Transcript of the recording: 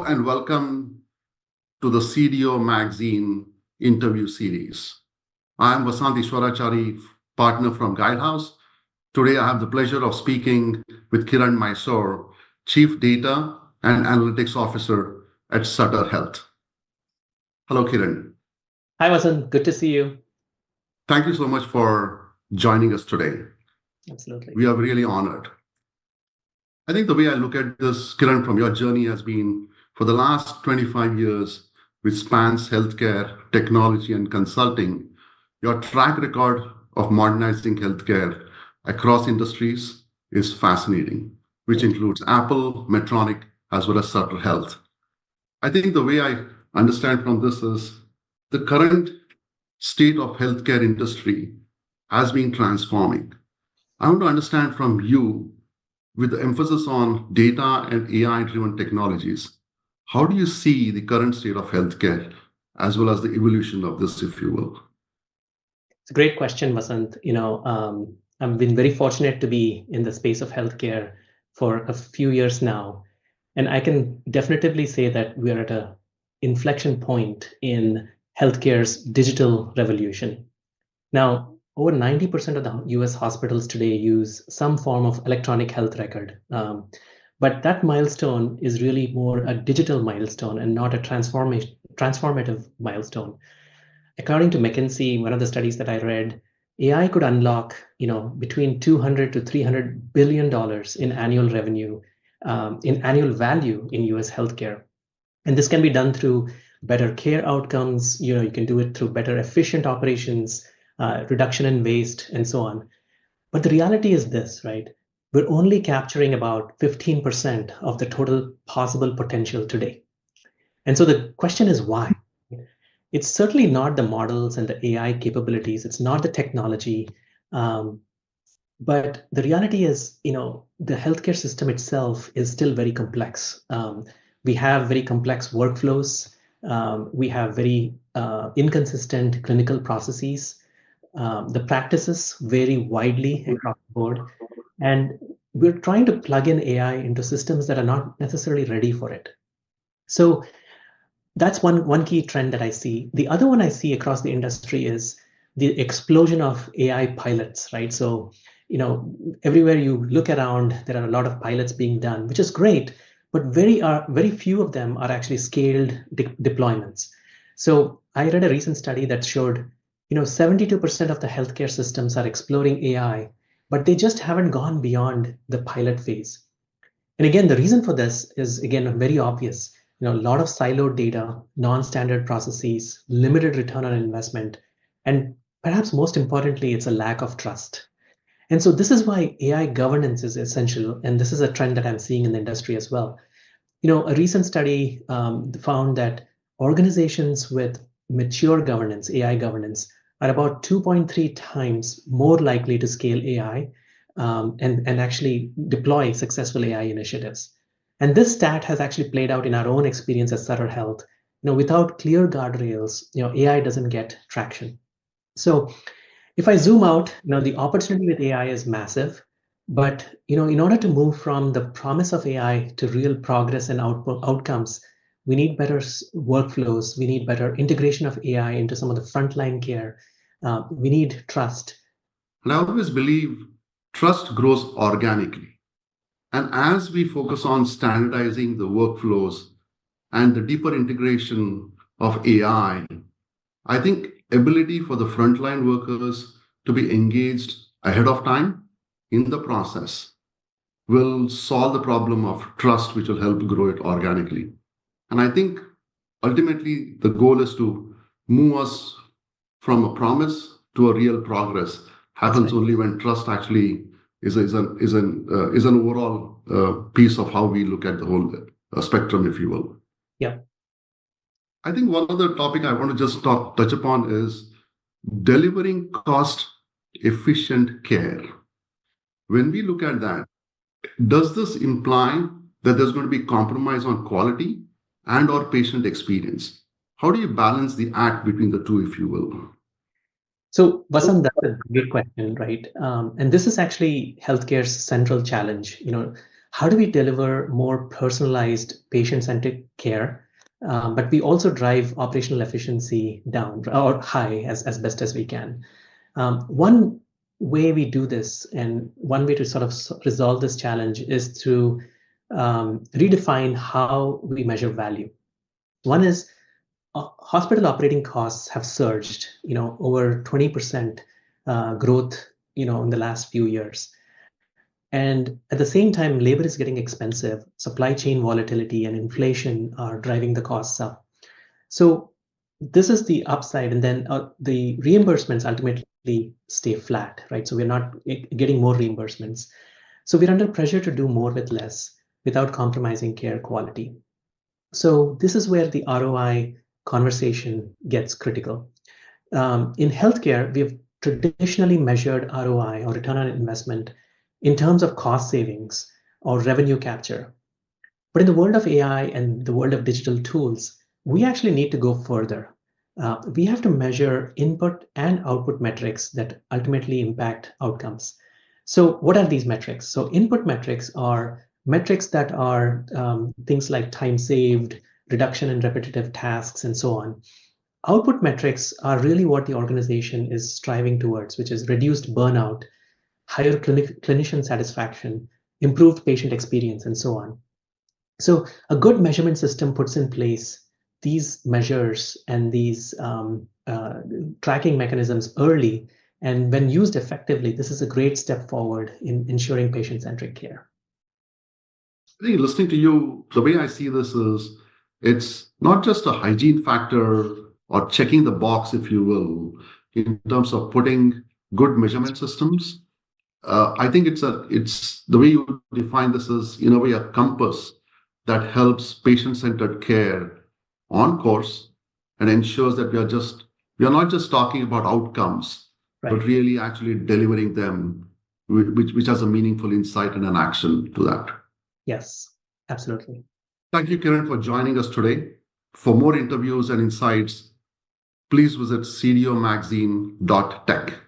Hello and welcome to the CDAO magazine interview series. I am Vasant Eswarachari, partner from Guidehouse. Today I have the pleasure of speaking with Kiran Mysore, Chief Data and Analytics Officer at Sutter Health. Hello, Kiran. Hi, Vasant. Good to see you. Thank you so much for joining us today. Absolutely. We are really honored. I think the way I look at this, Kiran, from your journey has been for the last 25 years, which spans healthcare, technology, and consulting, your track record of modernizing healthcare across industries is fascinating, which includes Apple, Medtronic, as well as Sutter Health. I think the way I understand from this is the current state of healthcare industry has been transforming. I want to understand from you, with the emphasis on data and AI-driven technologies, how do you see the current state of healthcare as well as the evolution of this, if you will? It's a great question, Vasant. I've been very fortunate to be in the space of healthcare for a few years now. And I can definitively say that we are at an inflection point in healthcare's digital revolution. Now, over 90% of the US hospitals today use some form of electronic health record. But that milestone is really more a digital milestone and not a transformative milestone. According to McKinsey, one of the studies that I read, AI could unlock, between $200 to $300 billion in annual revenue, in annual value in US healthcare. And this can be done through better care outcomes. You can do it through better efficient operations, reduction in waste, and so on. But the reality is this, right? We're only capturing about 15% of the total possible potential today. And so the question is why? It's certainly not the models and the AI capabilities. It's not the technology. But the reality is, the healthcare system itself is still very complex. We have very complex workflows. We have very inconsistent clinical processes. The practices vary widely across the board. And we're trying to plug in AI into systems that are not necessarily ready for it. So that's one key trend that I see. The other one I see across the industry is the explosion of AI pilots, right? So, everywhere you look around, there are a lot of pilots being done, which is great, but very few of them are actually scaled deployments. So I read a recent study that showed 72% of the healthcare systems are exploring AI, but they just haven't gone beyond the pilot phase. And again, the reason for this is, again, very obvious. A lot of siloed data, non-standard processes, limited return on investment, and perhaps most importantly, it's a lack of trust. And so this is why AI governance is essential, and this is a trend that I'm seeing in the industry as well. A recent study found that organizations with mature governance, AI governance, are about 2.3 times more likely to scale AI and actually deploy successful AI initiatives. And this stat has actually played out in our own experience at Sutter Health. Without clear guardrails, AI doesn't get traction. So if I zoom out, the opportunity with AI is massive. But in order to move from the promise of AI to real progress and outcomes, we need better workflows. We need better integration of AI into some of the frontline care. We need trust. And I always believe trust grows organically. And as we focus on standardizing the workflows and the deeper integration of AI, I think ability for the frontline workers to be engaged ahead of time in the process will solve the problem of trust, which will help grow it organically. And I think ultimately the goal is to move us from a promise to a real progress. Happens only when trust actually is an overall piece of how we look at the whole spectrum, if you will. Yeah. I think one other topic I want to just touch upon is delivering cost-efficient care. When we look at that, does this imply that there's going to be compromise on quality and or patient experience? How do you balance the act between the two, if you will? So, Vasant, that's a great question, right? And this is actually healthcare's central challenge. how do we deliver more personalized patient-centric care, but we also drive operational efficiency down or high as best as we can. One way we do this, and one way to sort of resolve this challenge, is to redefine how we measure value. One is hospital operating costs have surged, over 20% growth, in the last few years. And at the same time, labor is getting expensive. Supply chain volatility and inflation are driving the costs up. So this is the upside, and then the reimbursements ultimately stay flat, right? So we're not getting more reimbursements. So we're under pressure to do more with less without compromising care quality. So this is where the ROI conversation gets critical. In healthcare, we've traditionally measured ROI, or return on investment, in terms of cost savings or revenue capture. But in the world of AI and the world of digital tools, we actually need to go further. We have to measure input and output metrics that ultimately impact outcomes. So what are these metrics? So input metrics are metrics that are things like time saved, reduction in repetitive tasks, and so on. Output metrics are really what the organization is striving towards, which is reduced burnout, higher clinician satisfaction, improved patient experience, and so on. So a good measurement system puts in place these measures and these tracking mechanisms early. And when used effectively, this is a great step forward in ensuring patient-centric care. I think listening to you, the way I see this is it's not just a hygiene factor or checking the box, if you will, in terms of putting good measurement systems. I think it's the way you define this is, in a way, a compass that helps patient-centered care on course and ensures that we are not just talking about outcomes, Right. but really actually delivering them, which has a meaningful insight and an action to that. Yes, absolutely. Thank you, Kiran, for joining us today. For more interviews and insights, please visit cdomagazine.tech.